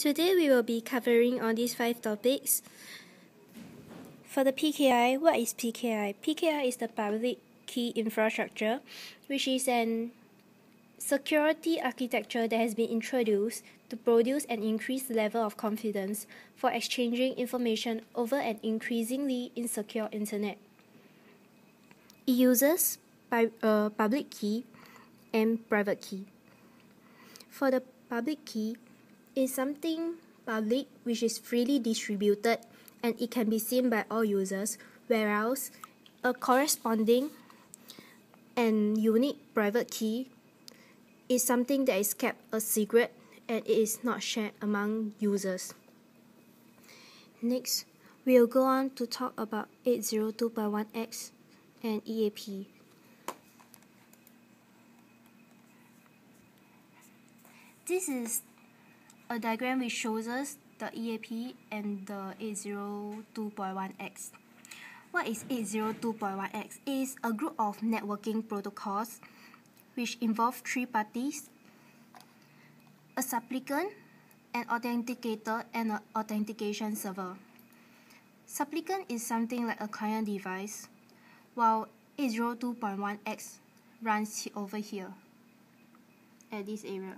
Today we will be covering on these 5 topics. For the PKI, what is PKI? PKI is the public key infrastructure, which is an security architecture that has been introduced to produce an increased level of confidence for exchanging information over an increasingly insecure internet. It uses public key and private key. For the public key, it's something public which is freely distributed and it can be seen by all users, whereas a corresponding and unique private key is something that is kept a secret and it is not shared among users. Next, we'll go on to talk about 802.1x and EAP. This is a diagram which shows us the EAP and the 802.1x. What is 802.1x? It is a group of networking protocols which involve 3 parties: a supplicant, an authenticator, and an authentication server. Supplicant is something like a client device, while 802.1x runs over here at this area.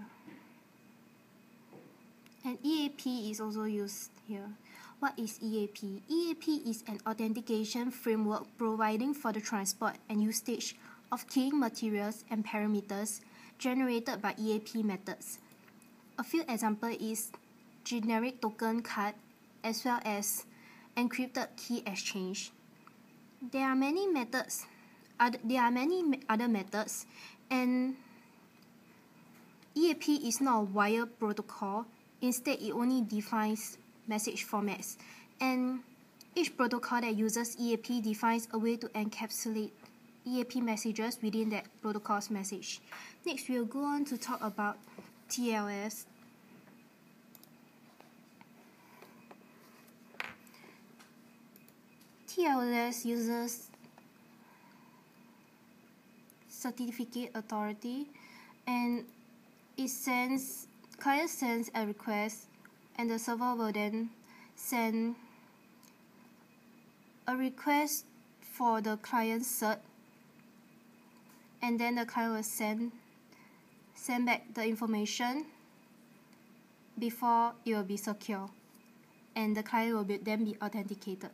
And EAP is also used here. What is EAP? EAP is an authentication framework providing for the transport and usage of keying materials and parameters generated by EAP methods. A few examples is generic token card as well as encrypted key exchange. There are many other methods, and EAP is not a wire protocol. Instead, it only defines message formats, and each protocol that uses EAP defines a way to encapsulate EAP messages within that protocol's message. Next, we'll go on to talk about TLS. TLS uses certificate authority, and client sends a request and the server will then send a request for the client cert, and then the client will send back the information before it will be secure, and the client will then be authenticated.